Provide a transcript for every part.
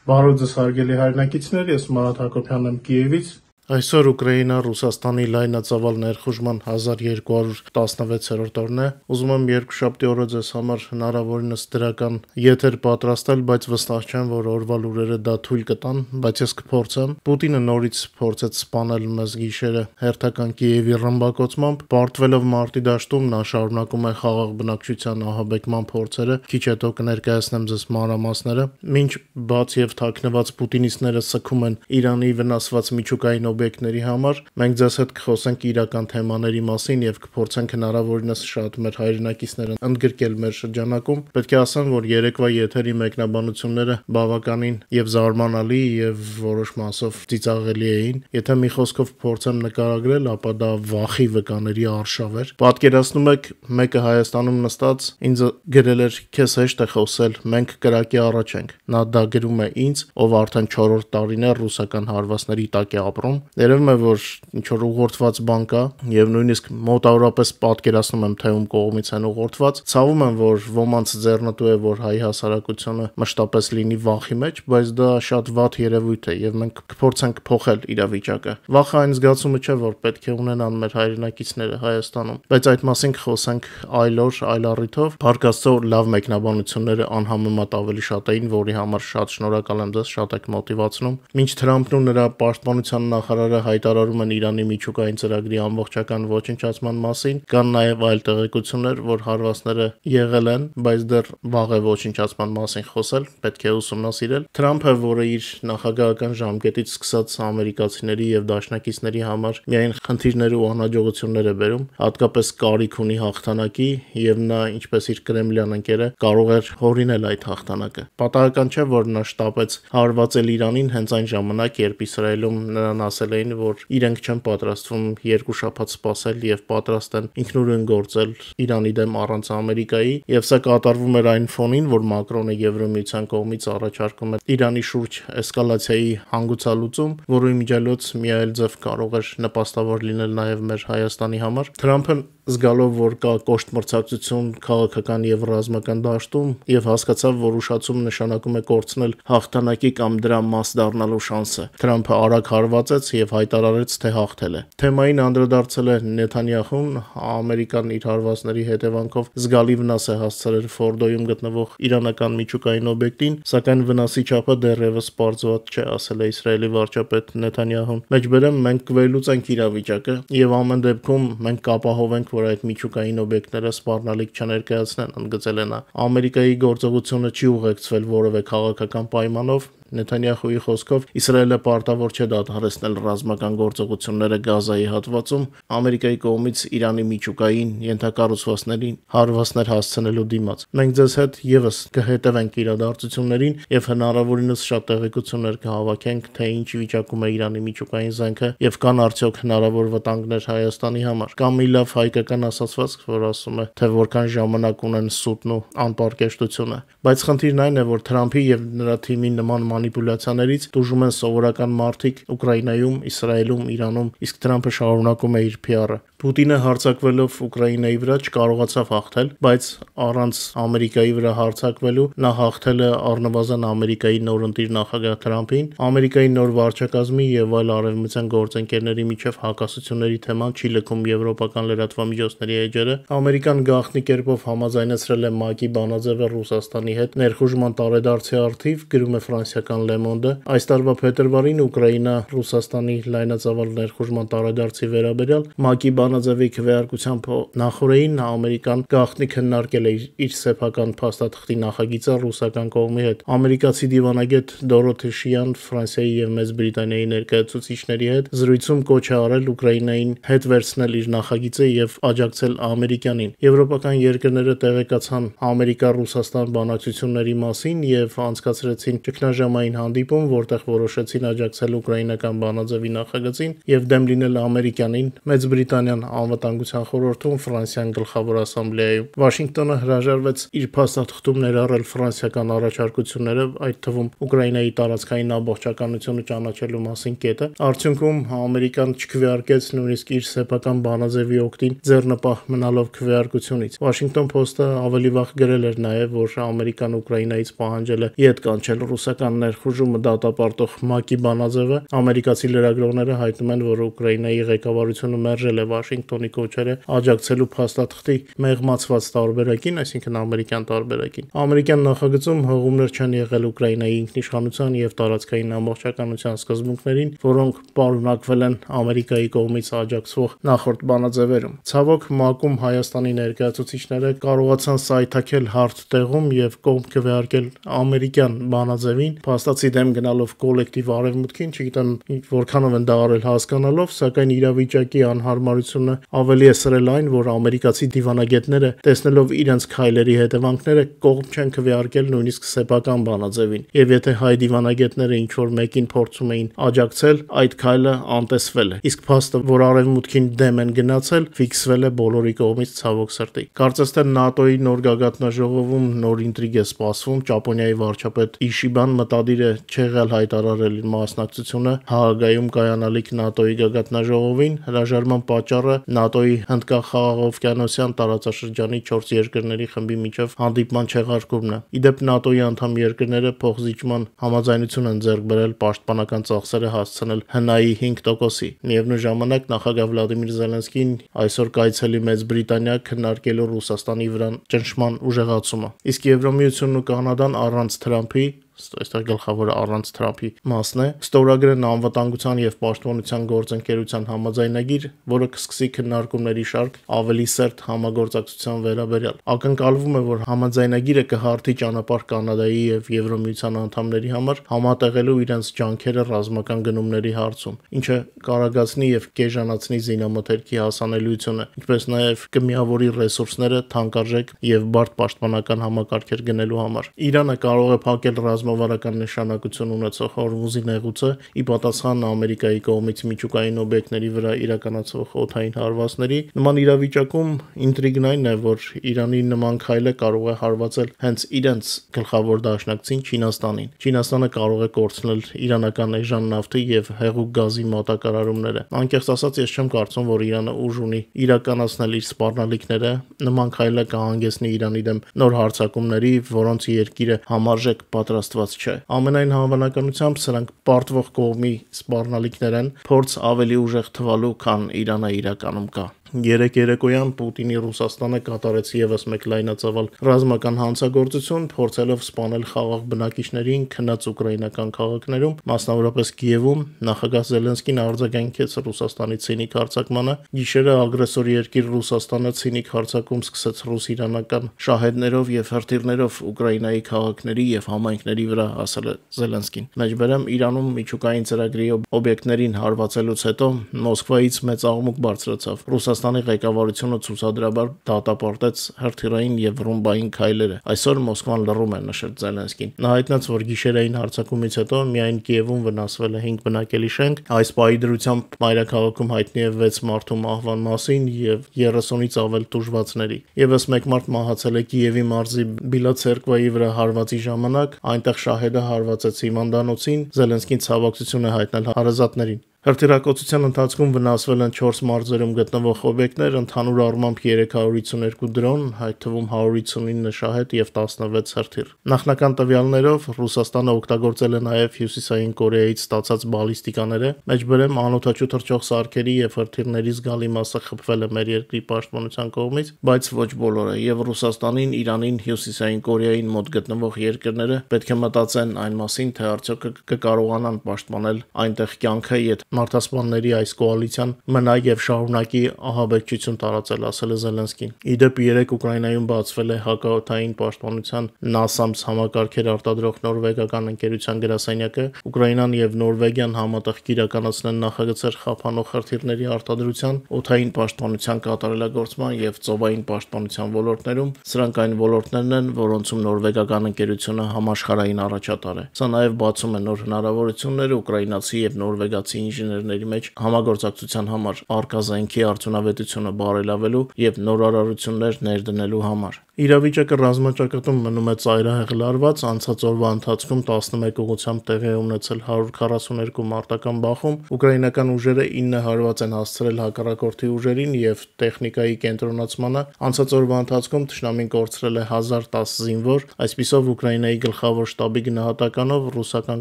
Բարո ձեզ հարգելի հայրենակիցներ, ես Մարատ Հակոբյանն եմ Կիևից։ Այսօր Ուկրաինա Ռուսաստանի լայնածավալ ներխուժման 1216-րդ օրն է։ Ուզում եմ երկուշաբթի օրը ձեզ համար հնարավորինս դրական եթեր պատրաստել, բայց վստահ չեմ, որ օրվա լուրերը դա թույլ կտան, բայց ես կփորձեմ։ Պուտինը նորից փորձեց սպանել մեզ գիշերը հերթական Կիևի ռմբակոծմամբ, պարտվելով մարտի դաշտում նա շարունակում է խաղաղ բնակչության ահաբեկման փորձերը, քիչ հետո կներկայացնեմ ձեզ մանրամասները։ Մինչ բաց եւ թաքնված պուտինիստները սգում են Իրանի վնասված միջուկային օբյեկտների համար, մենք ձեզ հետ կխոսենք իրական թեմաների մասին եւ կփորձենք հնարավորինս շատ մեր հայրենակիցները ընդգրկել մեր շրջանակում։ Պետք է ասեմ, որ երեկվա եթերի մեկնաբանությունները բավականին եւ զարմանալի եւ որոշ մասով ծիծաղելի էին։ Եթե մի խոսքով փորձեմ նկարագրել, ապա դա վախի վկաների արշավ էր։ Պատկերացնում եք, մեկը Հայաստանում նստած ինձ գրել էր՝ «Քեզ հեշտ է խոսել, մենք կրակի առաջ ենք»։ Նա դա գրում է ինձ, ով արդեն 4-րդ տարին է ռուսական հարվածների տակ է ապրում։ Երևում է, որ ինչ-որ ուղղորդված բան կա եւ նույնիսկ մոտավորապես պատկերացնում եմ, թե ում կողմից են ուղղորդված։ Ցավում եմ, որ ոմանց ձեռնտու է, որ հայ հասարակությունը մշտապես լինի վախի մեջ, բայց դա շատ վատ երևույթ է եւ մենք կփորձենք փոխել իրավիճակը։ Վախը այն զգացումը չէ, որ պետք է ունենան մեր հայրենակիցները Հայաստանում, բայց այդ մասին կխոսենք այլ օր, այլ առիթով։ Փառք Աստծո, լավ մեկնաբանությունները անհամեմատ ավելի շատ էին, որի համար շատ շնորհակալ եմ ձեզ, շատ եք մոտիվացնում։ Մինչ Թրամփն ու նրա պաշտպանության նախարարը հայտարարում են Իրանի միջուկային ծրագրի ամբողջական ոչնչացման մասին, կան նաև այլ տեղեկություններ, որ հարվածները եղել են, բայց դեռ վաղ է ոչնչացման մասին խոսել, պետք է ուսումնասիրել։ Թրամփը, որը իր նախագահական ժամկետից սկսած ամերիկացիների եւ դաշնակիցների համար միայն խնդիրներ ու անհաջողություններ է բերում, հատկապես կարիք ունի հաղթանակի եւ նա, ինչպես իր կրեմլյան ընկերը, կարող էր հորինել այդ հաղթանակը։ Պատահական չէ, որ նա շտապեց հարվածել Իրանին հենց այն ժամանակ, երբ Իսրայելում նրան ասել էին, որ իրենք չեն պատրաստվում 2 շաբաթ սպասել եւ պատրաստ են ինքնուրույն գործել Իրանի դեմ առանց Ամերիկայի, եւ սա կատարվում էր այն ֆոնին, որ Մակրոնը Եվրամիության կողմից առաջարկում էր Իրանի շուրջ էսկալացիայի հանգուցալուծում, որի միջոցով մի այլ ձև կարող էր նպաստավոր լինել նաեւ մեր Հայաստանի համար։ Թրամփը զգալով, որ կա կոշտ մրցակցություն քաղաքական եւ ռազմական դաշտում եւ հասկացավ, որ ուշացում նշանակում է կորցնել հաղթանակի կամ դրա մաս դառնալու շանսը, Թրամփը արագ հարվածեց եւ հայտարարեց, թե հաղթել է։ Թեմային անդրադարձել է Նեթանյախուն, Ամերիկան իր հարվածների հետևանքով զգալի վնաս է հասցրել Ֆորդոյում գտնվող իրանական միջուկային օբյեկտին, սակայն վնասի չափը դեռևս պարզված չէ, ասել է Իսրայելի վարչապետ Նեթանյահուն։ Մեջբերեմ, մենք կվերլուծենք իրավիճակը եւ ամեն դեպքում մենք կապահովենք, որ այդ միջուկային օբյեկտները սպառնալիք չներկայացնեն, ընդգծել է նա։ Ամերիկայի գործողությունը չի ուղեկցվել որևէ քաղաքական պայմանով։ Նեթանյախուի խոսքով Իսրայելը պարտավոր չէ դադարեցնել ռազմական գործողությունները Գազայի հատվածում Ամերիկայի կողմից Իրանի միջուկային ենթակառուցվածքներին հարվածներ հասցնելու դիմաց։ Մենք ձեզ հետ եւս կհետևենք իրադարձություններին եւ հնարավորինս շատ տեղեկություններ կհավաքենք, թե ինչ վիճակում է Իրանի միջուկային զենքը եւ կան արդյոք հնարավոր վտանգներ Հայաստանի համար։ Կամ մի լավ հայկական ասացվածք, որ ասում է, թե որքան ժամանակ ունեն սուտն ու անպարկեշտությունը։ Բայց խնդիրն այն է, որ Թրամփի եւ նրա թիմի նման մանիպուլյացիաներից տուժում են սովորական մարդիկ Ուկրաինայում, Իսրայելում, Իրանում, իսկ Թրամփը շարունակում է իր PR-ը։ Պուտինը հարձակվելով Ուկրաինայի վրա չկարողացավ հաղթել, բայց առանց Ամերիկայի վրա հարձակվելու նա հաղթել է առնվազն Ամերիկայի նոր ընտիր նախագահ Թրամփին։ Ամերիկայի նոր վարչակազմի եւ այլ արևմտյան գործընկերների միջև հակասությունների թեման չի լքում եվրոպական լրատվամիջոցների էջերը։ Ամերիկան գաղտնի կերպով համաձայնեցրել է ՄԱԿ-ի բանաձևը Ռուսաստանի հետ ներխուժման տարեդարձի առթիվ, գրում է ֆրանսիական Le Monde-ը։ Այս տարվա փետրվարին Ուկրաինա Ռուսաստանի լայնածավալ ներխուժման տարեդարձի վերաբերյալ ՄԱԿ-ի բանաձևի քվեարկությամբ նախորդին Ամերիկան գաղտնի քննարկել է իր սեփական փաստաթղթի նախագիծը ռուսական կողմի հետ։ Ամերիկացի դիվանագետ Դորոթի Շիան Ֆրանսիայի եւ Մեծ Բրիտանիայի ներկայացուցիչների հետ զրույցում կոչ է արել Ուկրաինային հետ վերցնել իր նախագիծը եւ աջակցել ամերիկյանին։ Եվրոպական երկրները տեղեկացան Ամերիկա-Ռուսաստան բանակցությունների մասին եւ անցկացրեցին ճգնաժամային հանդիպում, որտեղ որոշեցին աջակցել ուկրաինական բանաձևի նախագծին եւ դեմ լինել ամերիկյանին։ Մեծ Բրիտանիան անվտանգության խորհրդում, Ֆրանսիան գլխավոր ասամբլեայում։ Վաշինգտոնը հրաժարվեց իր փաստաթղթում ներառել ֆրանսիական առաջարկությունները, այդ թվում Ուկրաինայի տարածքային ամբողջականությունը ճանաչելու մասին կետը։ Արդյունքում Ամերիկան չքվեարկեց նույնիսկ իր սեփական բանաձևի օգտին ձեռնպահ մնալով քվեարկությունից։ Washington Post-ը ավելի վաղ գրել էր նաև, որ Ամերիկան Ուկրաինայից պահանջել է ետ կանչել ռուսական ներխուժումը դատապարտող ՄԱԿ-ի բանաձևը, ամերիկացի լրագրողները հայտնում են, որ Ուկրաինայի ղեկավարությունը մերժել է Վաշինգտոնի կոչերը աջակցելու փաստաթղթի մեղմացված տարբերակին, այսինքն ամերիկյան տարբերակին։ Ամերիկյան նախագծում հղումներ չեն եղել Ուկրաինայի ինքնիշխանության եւ տարածքային ամբողջականության սկզբունքներին, որոնք պարունակվել են Ամերիկայի կողմից աջակցվող նախորդ բանաձևերում։ Ցավոք, ՄԱԿ-ում Հայաստանի ներկայացուցիչները կարողացան սայթաքել հարթ տեղում եւ կողմ քվեարկել ամերիկյան բանաձևին, փաստացի դեմ գնալով կոլեկտիվ արևմուտքին, չգիտեմ որքանով են դա արել հասկանալով, սակայն իրավիճակի անհարմարությունը ավելի է սրել այն, որ ամերիկացի դիվանագետները, տեսնելով իրենց քայլերի հետևանքները, կողմ չեն քվեարկել նույնիսկ սեփական բանաձևին։ Եվ եթե հայ դիվանագետները ինչ որ մեկին փորձում էին աջակցել, այդ քայլը անտեսվել է։ Իսկ փաստը, որ արևմուտքին դեմ են գնացել, ֆիքսվել է բոլորի կողմից ցավոք սրտի։ Կարծես թե ՆԱՏՕ-ի նոր գագաթնաժողովում նոր ինտրիգ է սպասվում, Ճապոնիայի վարչապետ Իշիբան մտադիր է չեղյալ հայտարարել իր մասնակցությունը Հաագայում կայանալիք ՆԱՏՕ-ի գագաթնաժողովին, հրաժարման պատճառը ՆԱՏՕ-ի Հնդկախաղաղօվկիանոսյան տարածաշրջանի 4 երկրների խմբի միջև հանդիպման չեղարկումն է։ Իդեպ ՆԱՏՕ-ի անդամ երկրները փոխզիջման համաձայնություն են ձեռք բերել պաշտպանական ծախսերը հասցնել ՀՆԱ-ի 5%-ի։ Միևնույն ժամանակ նախագահ Վլադիմիր Զելենսկին այսօր կայցելի Մեծ Բրիտանիա քննարկելու Ռուսաստանի վրա ճնշման ուժեղացումը։ Իսկ Եվրամիությունն ու Կանադան առանց Թրամփի, այստեղ գլխավորը առանց Թրամփի մասն է, ստորագրեն անվտանգության եւ պաշտպանության գործընկերության համաձայնագիր, որը կսկսի քննարկումների շարք ավելի սերտ համագործակցության վերաբերյալ։ Ակնկալվում է, որ համաձայնագիրը կհարթի ճանապարհ Կանադայի եւ Եվրամիության անդամների համար համատեղելու իրենց ջանքերը ռազմական գնումների հարցում, ինչը կարագացնի եւ կեժանացնի զինամթերքի հասանելիությունը, ինչպես նաեւ կմիավորի ռեսուրսները թանկարժեք եւ բարդ պաշտպանական համակարգեր գնելու համար։ Իրանը կարող է փակել ռազմավարական նշանակություն ունեցող Հորմուզի նեղուցը ի պատասխան Ամերիկայի կողմից միջուկային օբյեկտների վրա իրականացվող օդային հարվածների։ Նման իրավիճակում ինտրիգն այն է, որ Իրանի նման քայլը կարող է հարվածել հենց իրենց գլխավոր դաշնակցին Չինաստանին։ Չինաստանը կարող է կորցնել իրանական էժան նավթի եւ հեղուկ գազի մատակարարումները։ Անկեղծ ասած, ես չեմ կարծում, որ Իրանը ուժ ունի իրականացնել իր սպառնալիքները։ Նման քայլը կհանգեցնի Իրանի դեմ նոր հարձակումների, որոնց երկիրը համարժեք պատրաստված չէ։ Ամենայն հավանականությամբ սրանք պարտվող կողմի սպառնալիքներ են, փորձ ավելի ուժեղ թվալու, քան Իրանը իրականում կա։ Երեկ երեկոյան Պուտինի Ռուսաստանը կատարեց եւս մեկ լայնածավալ ռազմական հանցագործություն, փորձելով սպանել խաղաղ բնակիչներին քնած ուկրաինական քաղաքներում, մասնավորապես Կիևում։ Նախագահ Զելենսկին արձագանքեց Ռուսաստանի ցինիկ հարձակմանը։ Գիշերը ագրեսոր երկիր Ռուսաստանը ցինիկ հարձակում սկսեց ռուս-իրանական շահեդներով եւ հրթիռներով Ուկրաինայի քաղաքների եւ համայնքների վրա, ասել է Զելենսկին։ Մեջբերեմ Իրանում միջուկային ծրագրի օբյեկտներին հարվածելուց հետո Մոսկվայից մեծ աղմուկ բարձրացավ։ Ռուսաստանի ղեկավարությունը ցուցադրաբար դատապարտեց հրթիռային եւ ռումբային քայլերը։ Այսօր Մոսկվան լռում է, նշել Զելենսկին։ Նա հայտնեց, որ գիշերային հարձակումից հետո միայն Կիևում վնասվել է 5 բնակելի շենք։ Այս պահի դրությամբ մայրաքաղաքում հայտնի է 6 մարդու մահվան մասին եւ 30-ից ավել տուժվածների։ Եվս մեկ մարդ մահացել է Կիևի մարզի Բիլա-ցերկվայի վրա հարվածի ժամանակ, այնտեղ շահեդը հարվածեց հիվանդանոցին։ Զելենսկին ցավակցություն է հայտնել հարազատներին։ Հրթիռակոծության ընթացքում վնասվել են 4 մարզերում գտնվող օբյեկտներ, ընդհանուր առմամբ 352 դրոն, այդ թվում 159 շահեդ եւ 16 հրթիռ։ Նախնական տվյալներով Ռուսաստանը օգտագործել է նաեւ Հյուսիսային Կորեայից ստացած բալիստիկաները, մեջբերեմ անօդաչու թռչող սարքերի եւ հրթիռների զգալի մասը խփվել է մեր երկրի պաշտպանության կողմից, բայց ոչ բոլորը, եւ Ռուսաստանին, Իրանին, Հյուսիսային Կորեային մոտ գտնվող երկրները պետք է մտածեն այն մասին, թե արդյոք կկարողանան պաշտպանել այնտեղ կյանքը, եթե մարդասպանների այս կոալիցիան մնա եւ շարունակի ահաբեկչություն տարածել, ասել է Զելենսկին։ Իդեպ երեք Ուկրաինայում բացվել է հակաօդային պաշտպանության NASAMS համակարգեր արտադրող նորվեգական ընկերության գրասենյակը։ Ուկրաինան եւ Նորվեգիան համատեղ իրականացնեն նախագծեր խափանող հրթիռների արտադրության, օդային պաշտպանության կատարելագործման եւ ծովային պաշտպանության ոլորտներում։ Սրանք այն ոլորտներն են, որոնցում նորվեգական ընկերությունը համաշխարհային առաջատար է։ Սա նաեւ բացում է նոր հնարավորություններ ուկրաինացի եւ նորվեգացի ինժեներների մեջ համագործակցության համար, արկա զենքի արդյունավետությունը բարելավելու եւ նոր արարություններ ներդնելու համար։ Իրավիճակը ռազմաճակատում մնում է ծայրահեղ լարված, անցած օրվա ընթացքում 11 ուղղությամբ տեղի է ունեցել 142 մարտական բախում, ուկրաինական ուժերը 9 հարված են հասցրել հակառակորդի ուժերին եւ տեխնիկայի կենտրոնացմանը, անցած օրվա ընթացքում թշնամին կորցրել է 1010 զինվոր, այսպիսով Ուկրաինայի գլխավոր շտաբի գնահատականով ռուսական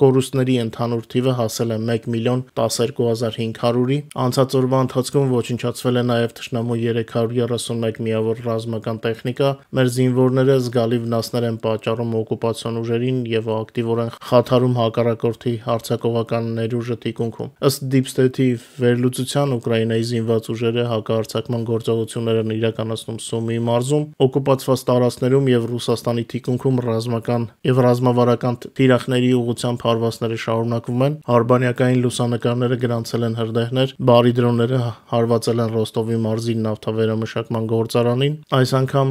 կորուստների ընդհանուր թիվը հասել է 1,125,500-ի, անցած օրվա ընթացքում ոչնչացվել է նաեւ թշնամու 331 միավոր ռազմական տեխնիկա, մեր զինվորները զգալի վնասներ են պատճառում օկուպացիոն ուժերին եւ ակտիվորեն խաթարում հակառակորդի հարձակողական ներուժը թիկունքում։ Ըստ Deep State-ի վերլուծության Ուկրաինայի զինված ուժերը հակահարձակման գործողություններ են իրականացնում Սումիի մարզում, օկուպացված տարածքներում եւ Ռուսաստանի թիկունքում ռազմական եւ ռազմավարական թիրախների ուղղությամբ հարվածները շարունակվում են, արբանյակային լուսանկարները գրանցել են հրդեհներ, բարի դրոնները հարվածել են Ռոստովի մարզի նավթավերամշակման գործարանին, այս անգամ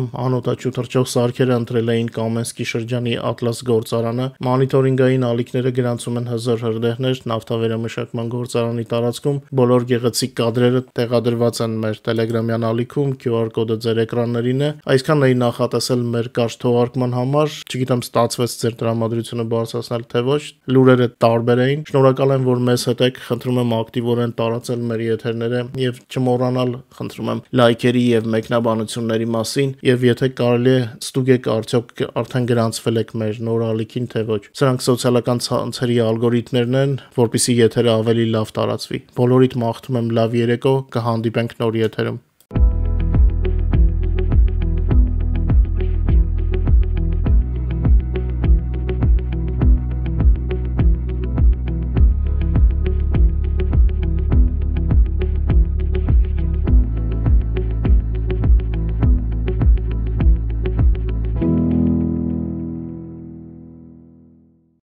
անօդաչու թռչող սարքերը ընտրել էին Կամենսկի շրջանի Ատլաս գործարանը, մոնիտորինգային ալիքները գրանցում են հզոր հրդեհներ նավթավերամշակման գործարանի տարածքում, բոլոր գեղեցիկ կադրերը տեղադրված են մեր Telegram-յան ալիքում, QR կոդը ձեր էկրաններին է, այսքանն էի նախատեսել մեր կարճ թողարկման համար, չգիտեմ ստացվեց ձեր տրամադրությունը բարձրացնել թե ոչ, լուրերը տարբեր էին, շնորհակալ եմ, որ մեզ հետ եք, խնդրում եմ ակտիվորեն տարածել մեր եթերները եւ չմոռանալ, խնդրում եմ, լայքերի եւ մեկնաբանությունների մասին եւ եթե կարելի է ստուգեք արդյոք արդեն գրանցվել եք մեր նոր ալիքին թե ոչ։ Սրանք սոցիալական ցանցերի ալգորիթմներն են, որպեսզի եթերը ավելի լավ տարածվի։ Բոլորիդ մաղթում եմ լավ երեկո, կհանդիպենք նոր եթերում։